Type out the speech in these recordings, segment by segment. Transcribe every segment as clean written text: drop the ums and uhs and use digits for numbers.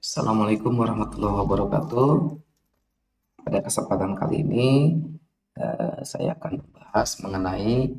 Assalamualaikum warahmatullahi wabarakatuh. Pada kesempatan kali ini, saya akan membahas mengenai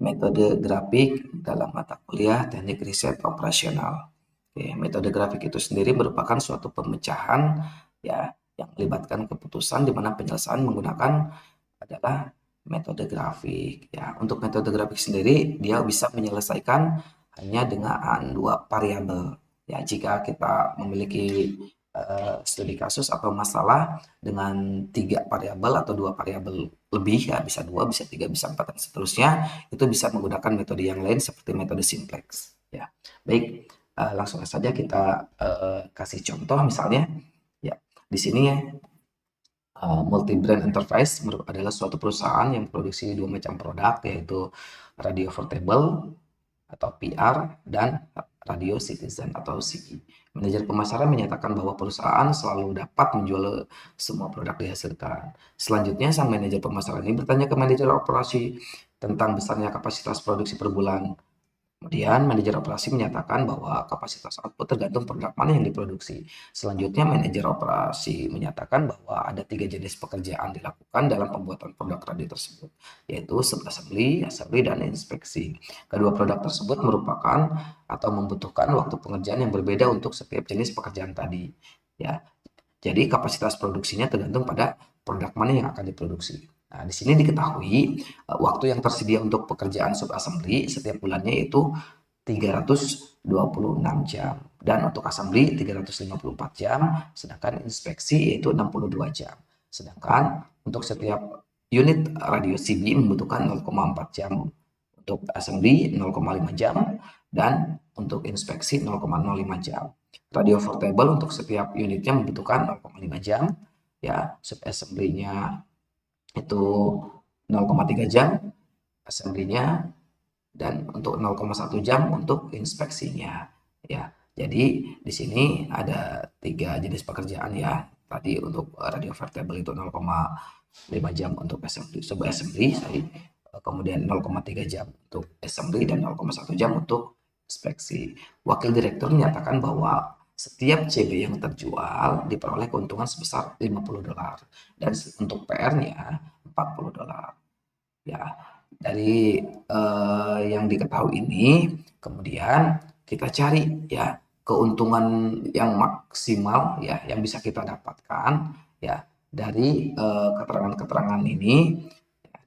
metode grafik dalam mata kuliah Teknik Riset Operasional. Oke, metode grafik itu sendiri merupakan suatu pemecahan ya yang melibatkan keputusan di mana penyelesaian menggunakan adalah metode grafik. Ya, untuk metode grafik sendiri dia bisa menyelesaikan hanya dengan dua variabel. Ya, jika kita memiliki studi kasus atau masalah dengan tiga variabel atau dua variabel lebih, ya bisa dua, bisa tiga, bisa empat, dan seterusnya, itu bisa menggunakan metode yang lain seperti metode simplex. Ya, baik, langsung saja kita kasih contoh misalnya. Ya, di sini ya, Multi-Brand Enterprise adalah suatu perusahaan yang memproduksi dua macam produk, yaitu radio portable atau PR dan radio citizen atau CI. Manajer pemasaran menyatakan bahwa perusahaan selalu dapat menjual semua produk dihasilkan. Selanjutnya, sang manajer pemasaran ini bertanya ke manajer operasi tentang besarnya kapasitas produksi per bulan. Kemudian manajer operasi menyatakan bahwa kapasitas output tergantung produk mana yang diproduksi. Selanjutnya manajer operasi menyatakan bahwa ada tiga jenis pekerjaan dilakukan dalam pembuatan produk radio tersebut, yaitu subassembly, assembly, dan inspeksi. Kedua produk tersebut merupakan atau membutuhkan waktu pengerjaan yang berbeda untuk setiap jenis pekerjaan tadi. Ya, jadi kapasitas produksinya tergantung pada produk mana yang akan diproduksi. Nah, di sini diketahui waktu yang tersedia untuk pekerjaan subassembly setiap bulannya itu 326 jam dan untuk assembly 354 jam, sedangkan inspeksi yaitu 62 jam. Sedangkan untuk setiap unit radio CB membutuhkan 0,4 jam, untuk assembly 0,5 jam, dan untuk inspeksi 0,05 jam. Radio portable untuk setiap unitnya membutuhkan 0,5 jam, ya, sub assembly-nya itu 0,3 jam, assembly-nya, dan untuk 0,1 jam untuk inspeksinya. Ya, jadi di sini ada tiga jenis pekerjaan ya. Tadi untuk radio portable itu 0,5 jam untuk assembly, sub assembly, kemudian 0,3 jam untuk assembly dan 0,1 jam untuk inspeksi. Wakil direktur menyatakan bahwa setiap CB yang terjual diperoleh keuntungan sebesar $50 dan untuk PR-nya $40. Ya, dari yang diketahui ini, kemudian kita cari ya keuntungan yang maksimal ya yang bisa kita dapatkan ya dari keterangan-keterangan ini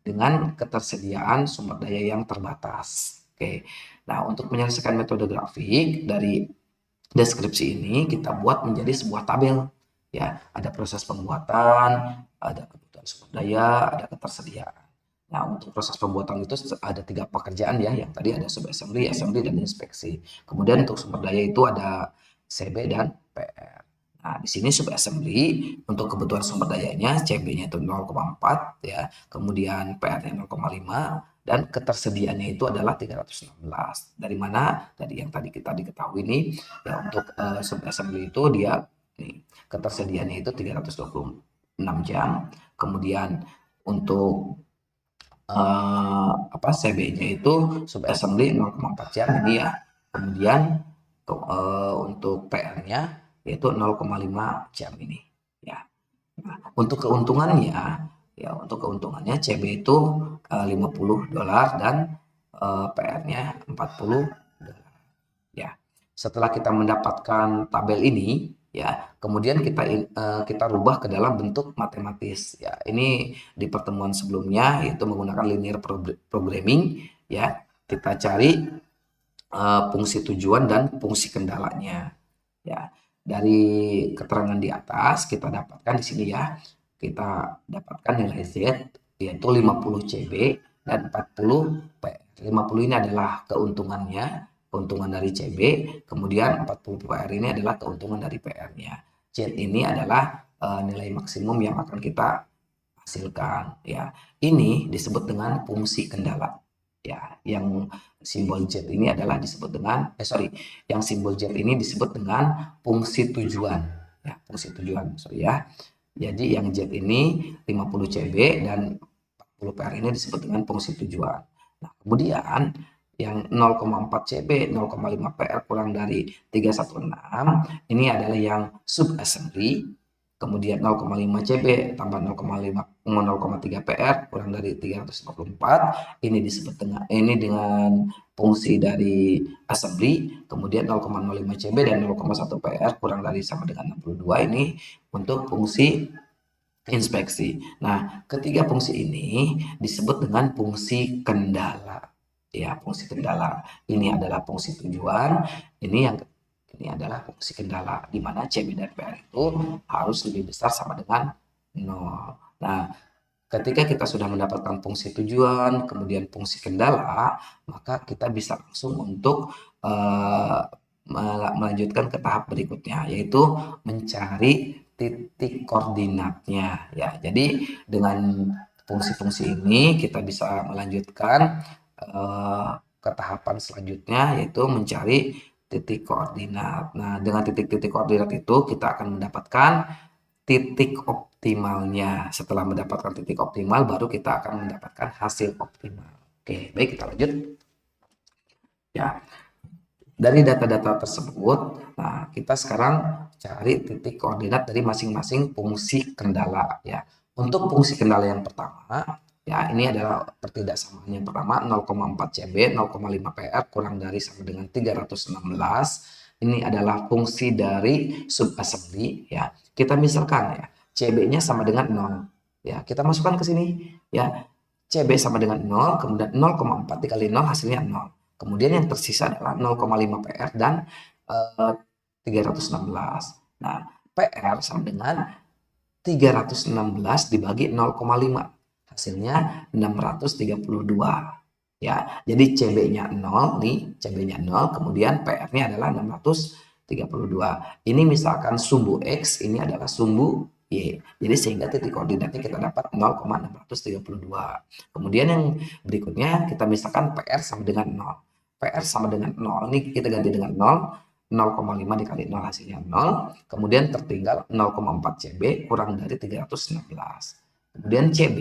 dengan ketersediaan sumber daya yang terbatas. Oke. Nah, untuk menyelesaikan metode grafik dari deskripsi ini kita buat menjadi sebuah tabel. Ya, ada proses pembuatan, ada kebutuhan sumber daya, ada ketersediaan. Nah, untuk proses pembuatan itu ada tiga pekerjaan ya, yang tadi ada sub assembly, assembly, dan inspeksi. Kemudian untuk sumber daya itu ada CB dan PR. Nah, di sini sub assembly untuk kebutuhan sumber dayanya CB-nya itu 0,4 ya, kemudian PR-nya 0,5 dan ketersediaannya itu adalah 316. Dari mana? Dari yang tadi kita diketahui ini ya untuk sub assembly itu dia nih, ketersediaannya itu 326 jam. Kemudian untuk CB-nya itu sub assembly 0,4 jam ini ya. Kemudian untuk PR-nya yaitu 0,5 jam ini ya. Nah, untuk keuntungannya CB itu $50 dan PR-nya $40 ya. Setelah kita mendapatkan tabel ini ya, kemudian kita rubah ke dalam bentuk matematis ya. Ini di pertemuan sebelumnya yaitu menggunakan linear programming ya. Kita cari fungsi tujuan dan fungsi kendalanya ya. Dari keterangan di atas kita dapatkan di sini ya. Kita dapatkan nilai Z yaitu 50 CB dan 40 PR. 50 ini adalah keuntungannya, keuntungan dari CB, kemudian 40 PR ini adalah keuntungan dari PR-nya. Z ini adalah nilai maksimum yang akan kita hasilkan ya. Ini disebut dengan fungsi kendala. Ya, yang simbol Z ini adalah disebut dengan yang simbol Z ini disebut dengan fungsi tujuan. Ya, fungsi tujuan, ya. Jadi yang Z ini 50 CB dan 40 PR ini disebut dengan fungsi tujuan. Nah, kemudian yang 0,4 CB, 0,5 PR kurang dari 316, ini adalah yang sub assembly. Kemudian 0,5 CB tambah 0,3 PR kurang dari 354, ini disebut dengan fungsi dari assembly. Kemudian 0,05 CB dan 0,1 PR kurang dari sama dengan 62, ini untuk fungsi inspeksi. Nah, ketiga fungsi ini disebut dengan fungsi kendala. Ya, fungsi kendala. Ini adalah fungsi tujuan, ini adalah fungsi kendala, di mana CB dan PR itu harus lebih besar sama dengan 0. Nah, ketika kita sudah mendapatkan fungsi tujuan, kemudian fungsi kendala, maka kita bisa langsung untuk melanjutkan ke tahap berikutnya, yaitu mencari titik koordinatnya. Ya, jadi dengan fungsi-fungsi ini kita bisa melanjutkan ke tahapan selanjutnya, yaitu mencari titik koordinat. Nah, dengan titik-titik koordinat itu kita akan mendapatkan titik optimalnya. Setelah mendapatkan titik optimal, baru kita akan mendapatkan hasil optimal. Oke, baik, kita lanjut. Ya, dari data-data tersebut, nah kita sekarang cari titik koordinat dari masing-masing fungsi kendala. Ya, untuk fungsi kendala yang pertama, ya ini adalah pertidaksamaan yang pertama, 0,4 CB, 0,5 PR kurang dari sama dengan 316. Ini adalah fungsi dari subassembly. Ya, kita misalkan ya CB-nya sama dengan 0. Ya, kita masukkan ke sini. Ya, CB sama dengan 0, kemudian 0,4 dikali 0 hasilnya 0. Kemudian yang tersisa adalah 0,5 PR dan 316. Nah, PR sama dengan 316 dibagi 0,5. Hasilnya 632. Ya, jadi CB-nya 0 nih, CB-nya 0, kemudian PR-nya adalah 632. Ini misalkan sumbu X, ini adalah sumbu Y. Jadi sehingga titik koordinatnya kita dapat 0,632. Kemudian yang berikutnya kita misalkan PR sama dengan 0. PR sama dengan 0, ini kita ganti dengan 0, 0,5 dikali 0 hasilnya 0, kemudian tertinggal 0,4 CB kurang dari 316. Kemudian CB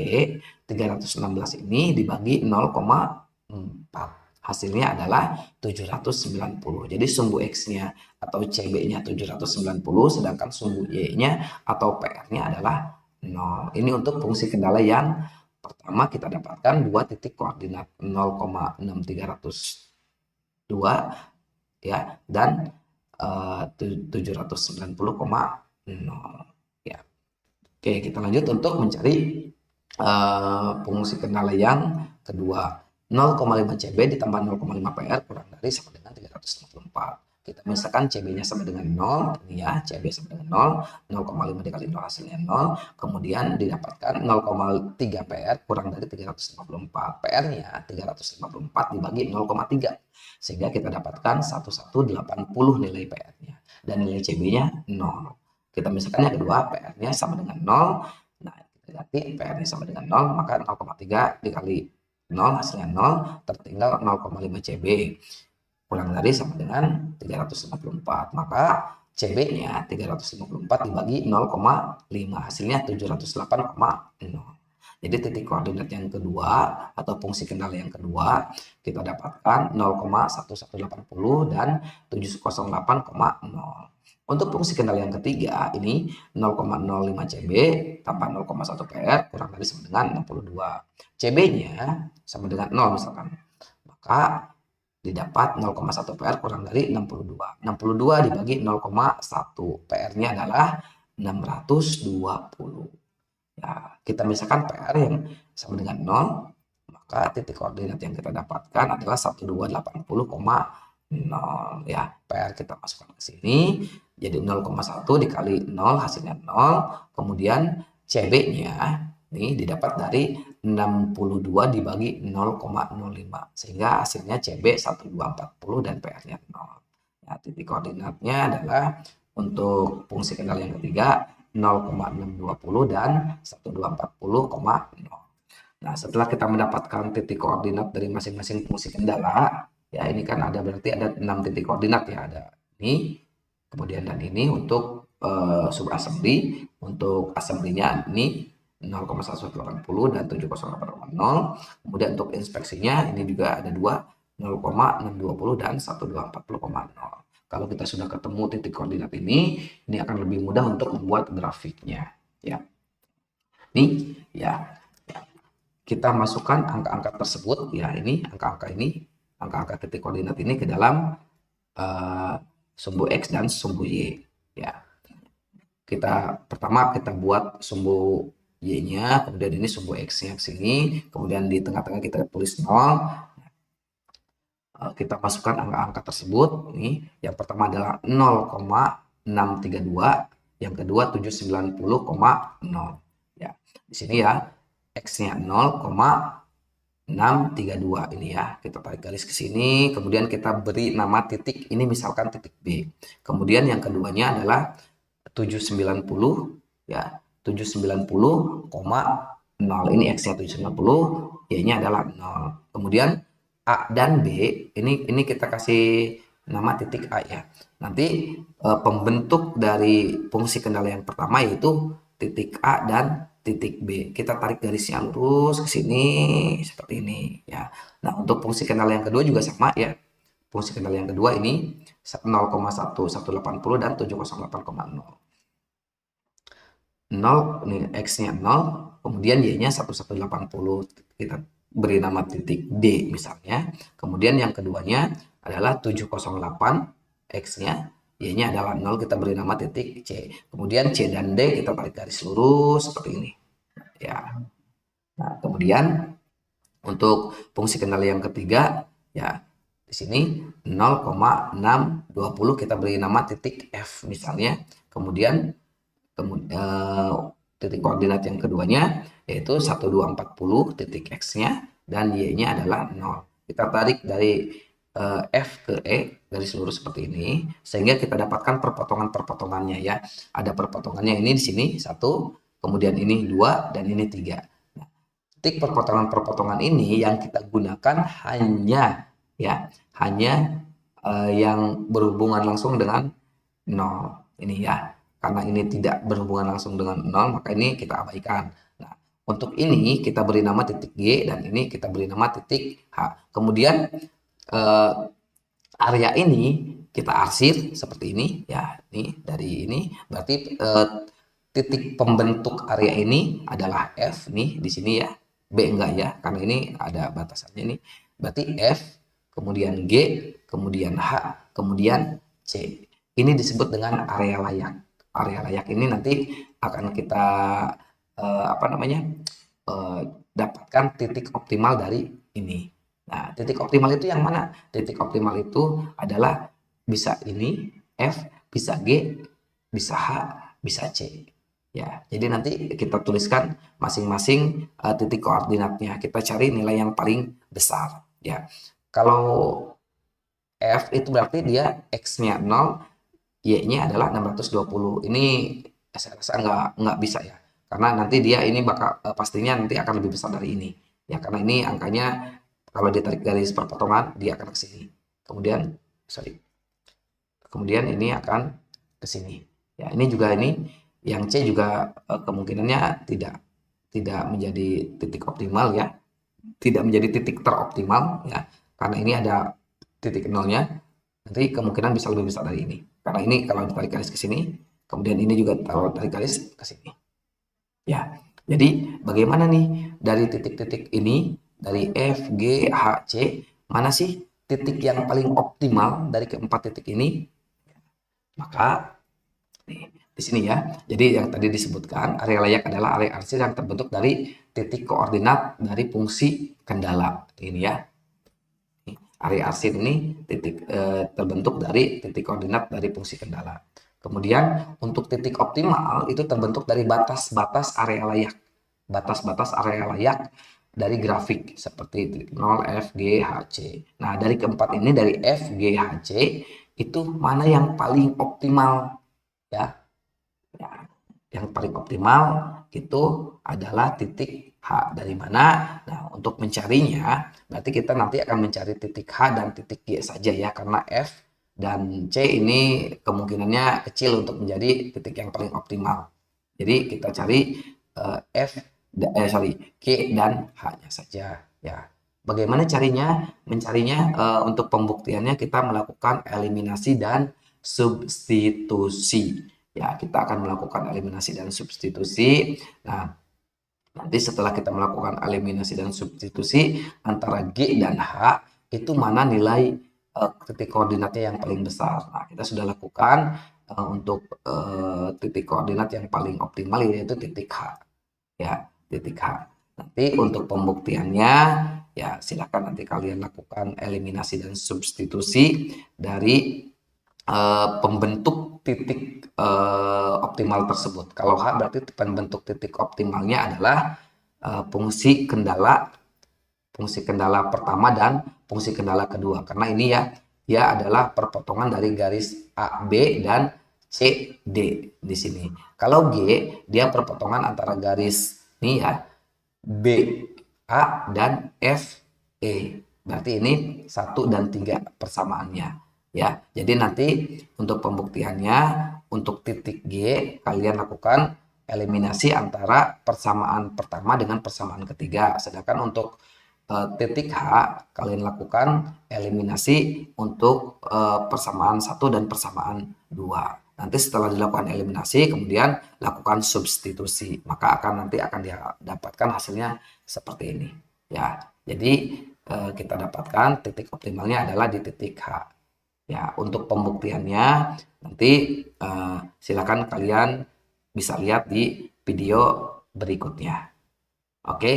316 ini dibagi 0,4. Hasilnya adalah 790. Jadi sumbu X-nya atau CB-nya 790, sedangkan sumbu Y-nya atau PR-nya adalah 0. Ini untuk fungsi kendala yang pertama kita dapatkan dua titik koordinat 0,6302 ya dan 790,0 ya. Oke, kita lanjut untuk mencari fungsi kendala yang kedua. 0,5 CB ditambah 0,5 PR kurang dari sama dengan 354. Kita misalkan CB-nya sama dengan 0, ini ya, CB sama dengan 0, 0,5 dikali 0 hasilnya 0, kemudian didapatkan 0,3 PR kurang dari 354. PR-nya 354 dibagi 0,3, sehingga kita dapatkan 1180 nilai PR-nya, dan nilai CB-nya 0. Kita misalkan yang kedua, PR-nya sama dengan 0, nah kita ganti PR-nya sama dengan 0, maka 0,3 dikali 0 hasilnya 0, tertinggal 0,5 CB kurang dari sama dengan 354, maka CB-nya 354 dibagi 0,5 hasilnya 708,0. Jadi titik koordinat yang kedua atau fungsi kendala yang kedua kita dapatkan 0,1180 dan 708,0. Untuk fungsi kendala yang ketiga ini 0,05 CB tambah 0,1 PR kurang dari sama dengan 62. CB-nya sama dengan 0 misalkan. Maka didapat 0,1 PR kurang dari 62. 62 dibagi 0,1. PR-nya adalah 620. Ya, kita misalkan PR yang sama dengan 0, maka titik koordinat yang kita dapatkan adalah 1280,0 ya. PR kita masukkan ke sini jadi 0,1 dikali 0 hasilnya 0, kemudian CB-nya ini didapat dari 62 dibagi 0,05 sehingga hasilnya CB 1240 dan PR-nya 0. Ya, titik koordinatnya adalah untuk fungsi kendala yang ketiga 0,620 dan 1240,0. Nah, setelah kita mendapatkan titik koordinat dari masing-masing fungsi kendala, ya ini kan ada berarti ada 6 titik koordinat ya, ada ini, kemudian dan ini untuk subassembly, untuk assembly-nya ini 0,1180 dan 708,0. Kemudian untuk inspeksinya ini juga ada dua, 0,620 dan 1240,0. Kalau kita sudah ketemu titik koordinat ini akan lebih mudah untuk membuat grafiknya ya. Nih ya, kita masukkan angka-angka tersebut ya, ini angka-angka titik koordinat ini ke dalam sumbu X dan sumbu Y ya. Pertama kita buat sumbu Y-nya, kemudian ini sumbu X-nya ke sini, kemudian di tengah-tengah kita tulis 0. Kita masukkan angka-angka tersebut. Nih, yang pertama adalah 0,632, yang kedua 790,0. Ya, di sini ya X-nya 0,632 ini ya. Kita tarik garis ke sini, kemudian kita beri nama titik ini misalkan titik B. Kemudian yang keduanya adalah 790 ya, 790,0. Ini X-nya 790, Y-nya adalah 0. Kemudian A dan B ini kita kasih nama titik A ya. Nanti pembentuk dari fungsi kendala yang pertama yaitu titik A dan titik B. Kita tarik garisnya lurus ke sini seperti ini ya. Nah, untuk fungsi kendala yang kedua juga sama ya. Fungsi kendala yang kedua ini 0,1180 dan 708,0. 0 ini X-nya 0, kemudian Y-nya 1180. Kita beri nama titik D misalnya. Kemudian yang keduanya adalah 708, X-nya, Y-nya adalah 0, kita beri nama titik C. Kemudian C dan D kita tarik garis lurus seperti ini. Ya. Nah, kemudian untuk fungsi kendali yang ketiga ya, di sini 0,620 kita beri nama titik F misalnya. Kemudian titik koordinat yang keduanya yaitu 1240 titik X-nya dan Y-nya adalah 0. Kita tarik dari F ke E garis lurus seperti ini sehingga kita dapatkan perpotongan-perpotongannya ya. Ada perpotongannya ini di sini 1, kemudian ini 2 dan ini 3. Nah, titik perpotongan-perpotongan ini yang kita gunakan hanya yang berhubungan langsung dengan 0 ini ya. Karena ini tidak berhubungan langsung dengan 0, maka ini kita abaikan. Nah, untuk ini kita beri nama titik G dan ini kita beri nama titik H. Kemudian area ini kita arsir seperti ini ya. Ini dari ini berarti titik pembentuk area ini adalah F nih di sini ya. B enggak ya, karena ini ada batasannya nih. Berarti F, kemudian G, kemudian H, kemudian C. Ini disebut dengan area layak. Area layak ini nanti akan kita dapatkan titik optimal dari ini. Nah, titik optimal itu yang mana? Titik optimal itu adalah bisa ini F, bisa G, bisa H, bisa C. Ya, jadi nanti kita tuliskan masing-masing titik koordinatnya. Kita cari nilai yang paling besar. Ya, kalau F itu berarti dia X-nya 0, Y-nya adalah 620. Ini saya rasa nggak bisa ya. Karena nanti dia ini bakal pastinya nanti akan lebih besar dari ini. Ya, karena ini angkanya kalau ditarik garis perpotongan dia akan ke sini. Kemudian ini akan ke sini. Ya, ini juga ini yang C juga kemungkinannya tidak menjadi titik optimal ya. Tidak menjadi titik teroptimal ya. Karena ini ada titik nolnya. Nanti kemungkinan bisa lebih besar dari ini. Karena ini kalau ditarik garis ke sini, kemudian ini juga kalau tarik garis ke sini. Ya, jadi bagaimana nih dari titik-titik ini, dari F, G, H, C, mana sih titik yang paling optimal dari keempat titik ini? Maka nih, di sini ya. Jadi yang tadi disebutkan area layak adalah area arsir yang terbentuk dari titik koordinat dari fungsi kendala. Ini ya. Area arsir ini terbentuk dari titik koordinat dari fungsi kendala. Kemudian untuk titik optimal itu terbentuk dari batas-batas area layak. Batas-batas area layak dari grafik seperti 0, F, G, H, C. Nah, dari keempat ini dari F, G, H, C itu mana yang paling optimal ya? Ya, yang paling optimal itu adalah titik H. Dari mana? Nah, untuk mencarinya, berarti kita nanti akan mencari titik H dan titik G saja ya, karena F dan C ini kemungkinannya kecil untuk menjadi titik yang paling optimal. Jadi kita cari K dan H-nya saja ya. Bagaimana carinya? Mencarinya untuk pembuktiannya kita melakukan eliminasi dan substitusi. Ya, kita akan melakukan eliminasi dan substitusi. Nah, nanti setelah kita melakukan eliminasi dan substitusi antara G dan H, itu mana nilai titik koordinatnya yang paling besar. Nah, kita sudah lakukan untuk titik koordinat yang paling optimal yaitu titik H. Ya, titik H. Nanti untuk pembuktiannya, ya silakan nanti kalian lakukan eliminasi dan substitusi dari pembentuk titik optimal tersebut. Kalau H berarti pembentuk titik optimalnya adalah fungsi kendala pertama dan fungsi kendala kedua. Karena ini ya dia adalah perpotongan dari garis A, B dan C, D di sini. Kalau G dia perpotongan antara garis ini ya B, A dan F, E. Berarti ini 1 dan 3 persamaannya ya. Jadi nanti untuk pembuktiannya untuk titik G kalian lakukan eliminasi antara persamaan pertama dengan persamaan ketiga. Sedangkan untuk titik H kalian lakukan eliminasi untuk persamaan 1 dan persamaan 2. Nanti setelah dilakukan eliminasi kemudian lakukan substitusi, maka nanti akan didapatkan hasilnya seperti ini ya. Jadi kita dapatkan titik optimalnya adalah di titik H ya. Untuk pembuktiannya nanti silakan kalian bisa lihat di video berikutnya. Oke,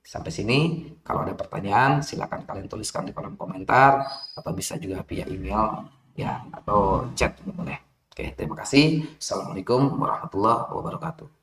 sampai sini. Kalau ada pertanyaan, silakan kalian tuliskan di kolom komentar atau bisa juga via email ya atau chat boleh. Oke, terima kasih. Assalamualaikum warahmatullahi wabarakatuh.